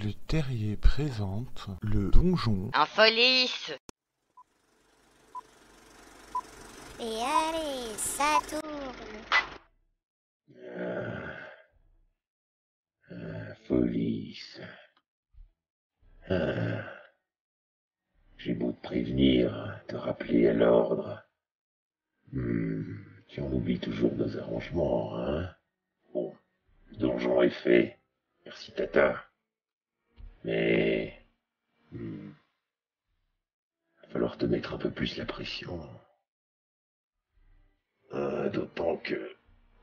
Le Terrier présente le donjon. En police. Et allez, ça tourne. Police. J'ai beau te prévenir, te rappeler à l'ordre. Tu en oublies toujours nos arrangements, hein? Bon, le donjon est fait. Merci Tata. Mais... va falloir te mettre un peu plus la pression. D'autant que...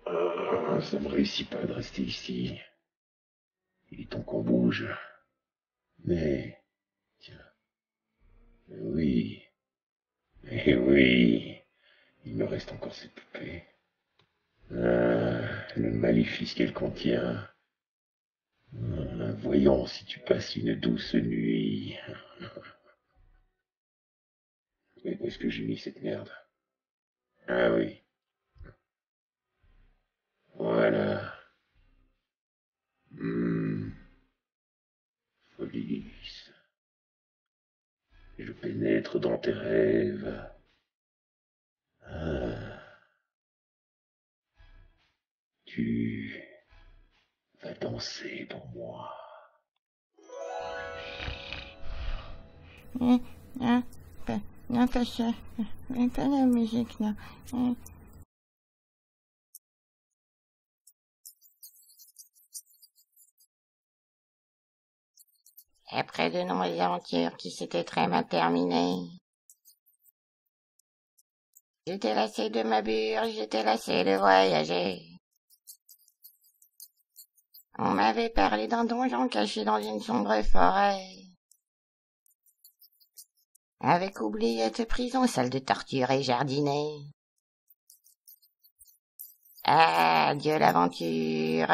ça me réussit pas de rester ici. Il est temps qu'on bouge. Mais... Tiens... Oui... Eh oui... Il me reste encore cette poupée. Le maléfice qu'elle contient. Voyons si tu passes une douce nuit. Mais où est-ce que j'ai mis cette merde? Ah oui. Voilà. Police. Je pénètre dans tes rêves. Tu vas danser pour moi. Non, pas ça. Pas la musique, non. Après de nombreuses aventures qui s'étaient très mal terminées. J'étais lassé de ma bure, j'étais lassé de voyager. On m'avait parlé d'un donjon caché dans une sombre forêt. Avec oubliette prison, salle de torture et jardinée. Adieu l'aventure,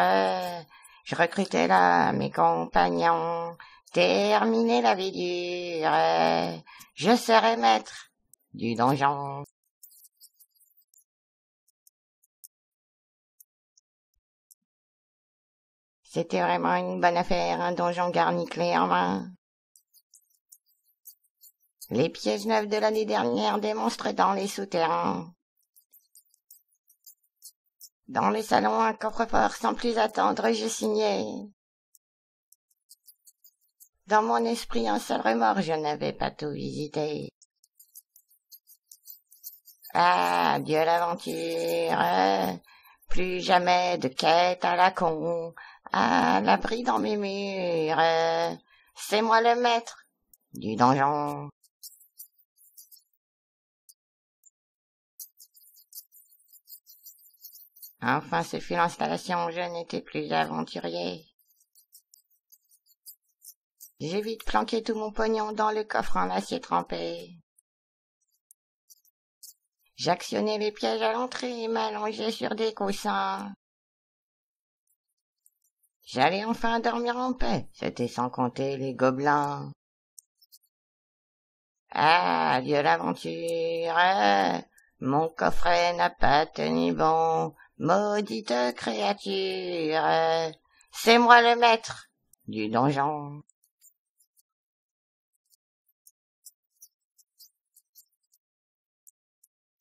je recrutais là mes compagnons. Terminer la vie dure, je serai maître du donjon. C'était vraiment une bonne affaire, un donjon garni clé en main. Les pièces neuves de l'année dernière des monstres dans les souterrains. Dans les salons, un coffre-fort sans plus attendre, j'ai signé. Dans mon esprit, un seul remords, je n'avais pas tout visité. Adieu l'aventure, plus jamais de quête à la con, à l'abri dans mes murs, c'est moi le maître du donjon. Enfin, ce fut l'installation, je n'étais plus aventurier. J'ai vite planqué tout mon pognon dans le coffre en acier trempé. J'actionnais les pièges à l'entrée et m'allongeais sur des coussins. J'allais enfin dormir en paix, c'était sans compter les gobelins. Adieu l'aventure, mon coffret n'a pas tenu bon, maudite créature, c'est moi le maître du donjon.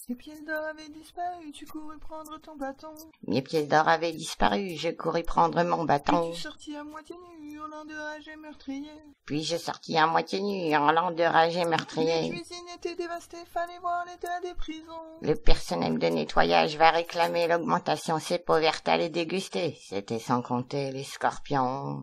Les pièces d'or avaient disparu, tu courus prendre ton bâton. Mes pièces d'or avaient disparu, je courus prendre mon bâton. Puis tu sortis à moitié nu, hurlant de rage et meurtrier. Puis je sortis à moitié nu, hurlant de rage et Les meurtrier. cuisines étaient dévastées, fallait voir l'état des prisons. Le personnel de nettoyage va réclamer l'augmentation, ces pauvertes à les déguster. C'était sans compter les scorpions.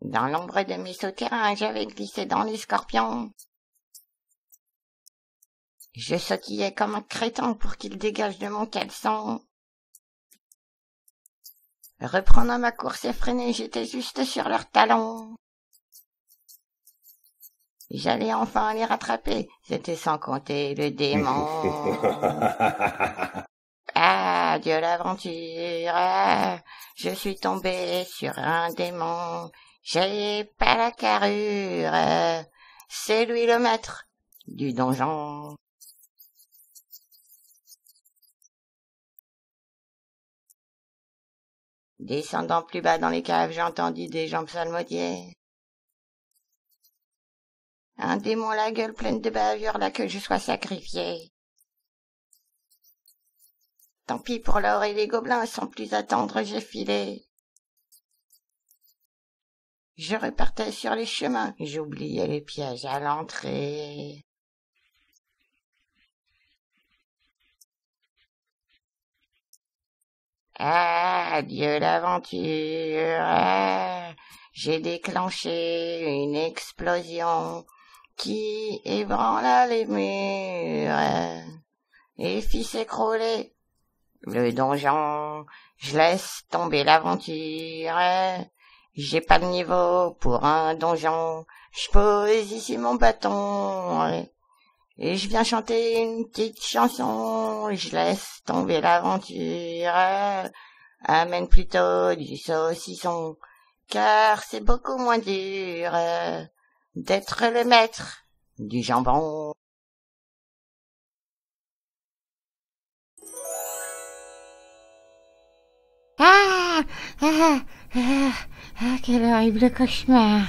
Dans l'ombre de mes souterrains, j'avais glissé dans les scorpions. Je sautillais comme un crétin pour qu'ils dégagent de mon caleçon. Reprenant ma course effrénée, j'étais juste sur leurs talons. J'allais enfin les rattraper, c'était sans compter le démon. Adieu l'aventure, je suis tombé sur un démon, j'ai pas la carrure, c'est lui le maître du donjon. Descendant plus bas dans les caves, j'entendis des gens psalmodier. Un démon la gueule pleine de bavure, là que je sois sacrifié. Tant pis pour l'or et les gobelins, sans plus attendre, j'ai filé. Je repartais sur les chemins, j'oubliais les pièges à l'entrée. Adieu l'aventure, j'ai déclenché une explosion qui ébranla les murs et fit s'écrouler le donjon. Je laisse tomber l'aventure, j'ai pas de niveau pour un donjon, je pose ici mon bâton et je viens chanter une petite chanson. Je laisse tomber l'aventure, amène plutôt du saucisson, car c'est beaucoup moins dur d'être le maître du jambon. Quel horrible cauchemar.